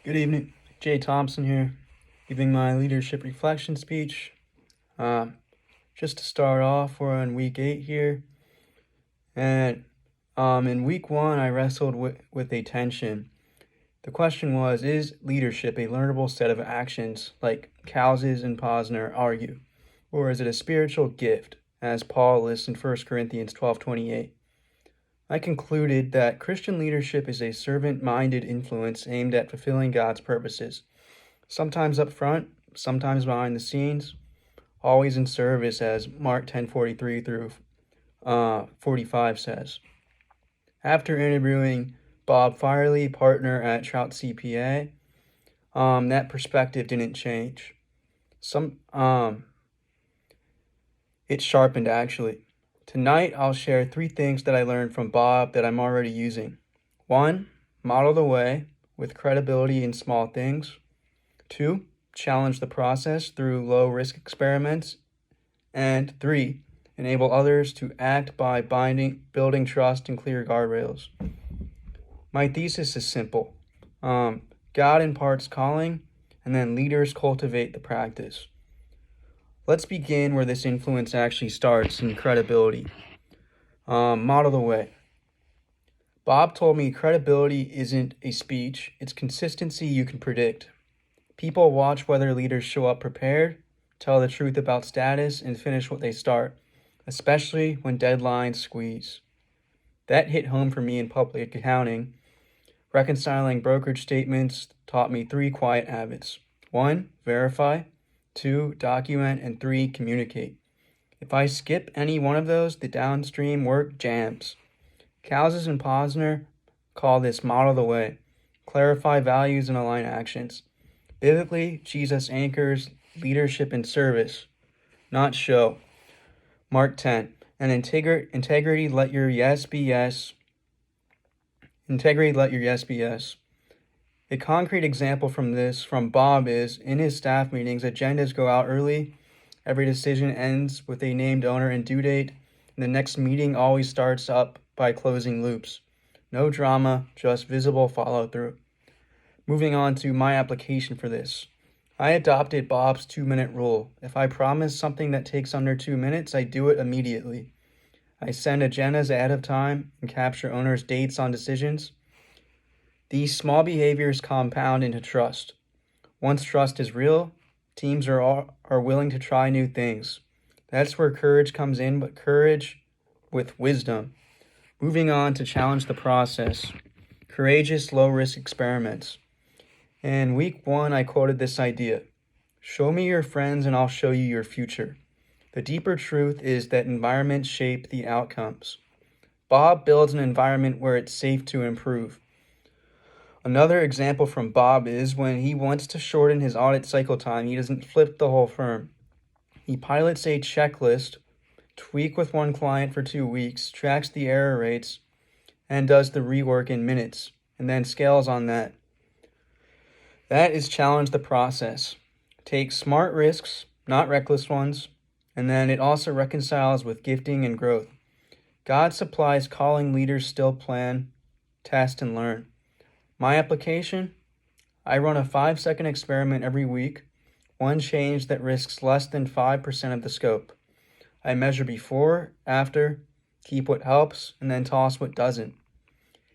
Good evening. Jay Thompson here, giving my leadership reflection speech. Just to start off, we're on week 8 here. And in week 1, I wrestled with a tension. The question was, is leadership a learnable set of actions like Calzes and Posner argue? Or is it a spiritual gift, as Paul lists in 1 Corinthians 12:28? I concluded that Christian leadership is a servant-minded influence aimed at fulfilling God's purposes, sometimes up front, sometimes behind the scenes, always in service, as Mark 10:43 through 45 says. After interviewing Bob Firely, partner at Trout CPA, that perspective didn't change. It sharpened, actually. Tonight, I'll share 3 things that I learned from Bob that I'm already using. 1, model the way with credibility in small things. 2, challenge the process through low-risk experiments. And 3, enable others to act by building trust and clear guardrails. My thesis is simple. God imparts calling, and then leaders cultivate the practice. Let's begin where this influence actually starts, in credibility. Model the way. Bob told me credibility isn't a speech, it's consistency you can predict. People watch whether leaders show up prepared, tell the truth about status, and finish what they start, especially when deadlines squeeze. That hit home for me in public accounting. Reconciling brokerage statements taught me 3 quiet habits. 1, verify. 2, document. And 3, communicate. If I skip any one of those, the downstream work jams. Calzes and Posner call this model the way. Clarify values and align actions. Biblically, Jesus anchors leadership in service, not show. Mark 10. And integrity, let your yes be yes. Integrity, let your yes be yes. A concrete example from Bob is, in his staff meetings, agendas go out early. Every decision ends with a named owner and due date, and the next meeting always starts up by closing loops. No drama, just visible follow-through. Moving on to my application for this. I adopted Bob's 2-minute rule. If I promise something that takes under 2 minutes, I do it immediately. I send agendas ahead of time and capture owners' dates on decisions. These small behaviors compound into trust. Once trust is real, teams are willing to try new things. That's where courage comes in, but courage with wisdom. Moving on to challenge the process. Courageous, low-risk experiments. In week 1, I quoted this idea. Show me your friends and I'll show you your future. The deeper truth is that environments shape the outcomes. Bob builds an environment where it's safe to improve. Another example from Bob is when he wants to shorten his audit cycle time, he doesn't flip the whole firm. He pilots a checklist, tweak with one client for 2 weeks, tracks the error rates, and does the rework in minutes, and then scales on that. That is challenge the process. Take smart risks, not reckless ones, and then it also reconciles with gifting and growth. God supplies calling, leaders still plan, test, and learn. My application? I run a 5-second experiment every week, one change that risks less than 5% of the scope. I measure before, after, keep what helps, and then toss what doesn't.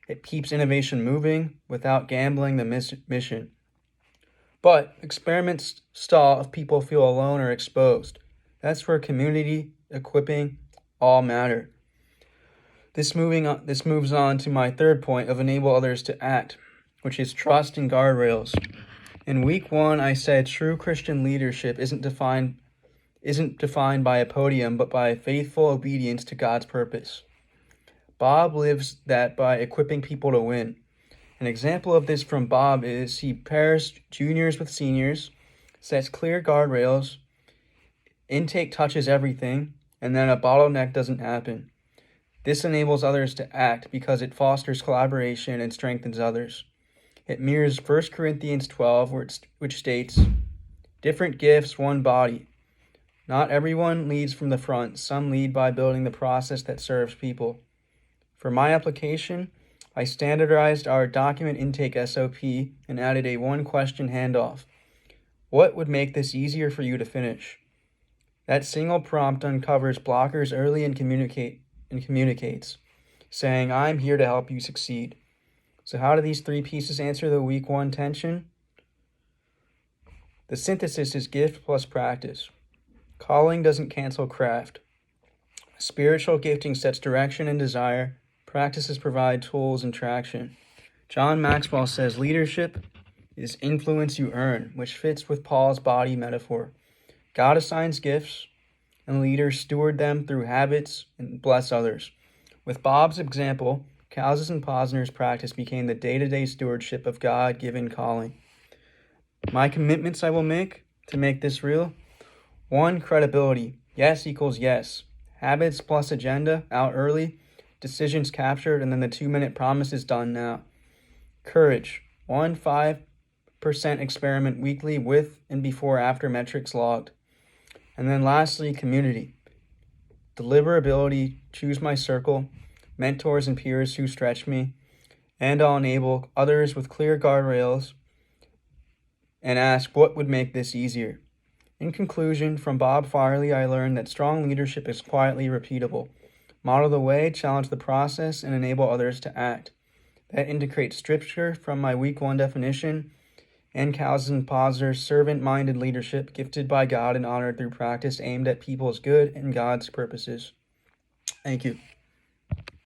It keeps innovation moving without gambling the mission. But experiments stall if people feel alone or exposed. That's where community, equipping, all matter. This moves on to my 3rd point of enable others to act, which is trust and guardrails. In week 1, I said true Christian leadership isn't defined by a podium, but by faithful obedience to God's purpose. Bob lives that by equipping people to win. An example of this from Bob is he pairs juniors with seniors, sets clear guardrails, intake touches everything, and then a bottleneck doesn't happen. This enables others to act because it fosters collaboration and strengthens others. It mirrors 1 Corinthians 12, which states, different gifts, one body. Not everyone leads from the front. Some lead by building the process that serves people. For my application, I standardized our document intake SOP and added a one-question handoff. What would make this easier for you to finish? That single prompt uncovers blockers early and communicates, saying, I'm here to help you succeed. So how do these three pieces answer the week 1 tension? The synthesis is gift plus practice. Calling doesn't cancel craft. Spiritual gifting sets direction and desire. Practices provide tools and traction. John Maxwell says leadership is influence you earn, which fits with Paul's body metaphor. God assigns gifts, and leaders steward them through habits and bless others. With Bob's example, Cowles and Posner's practice became the day-to-day stewardship of God-given calling. My commitments I will make to make this real. 1, credibility. Yes equals yes. Habits plus agenda, out early. Decisions captured, and then the 2-minute promise is done now. Courage. 5% experiment weekly with and before after metrics logged. And then lastly, community. Deliverability, choose my circle, mentors and peers who stretch me, and I'll enable others with clear guardrails and ask what would make this easier. In conclusion, from Bob Farley, I learned that strong leadership is quietly repeatable. Model the way, challenge the process, and enable others to act. That integrates scripture from my week 1 definition and Cowles and Posner's servant-minded leadership gifted by God and honored through practice aimed at people's good and God's purposes. Thank you.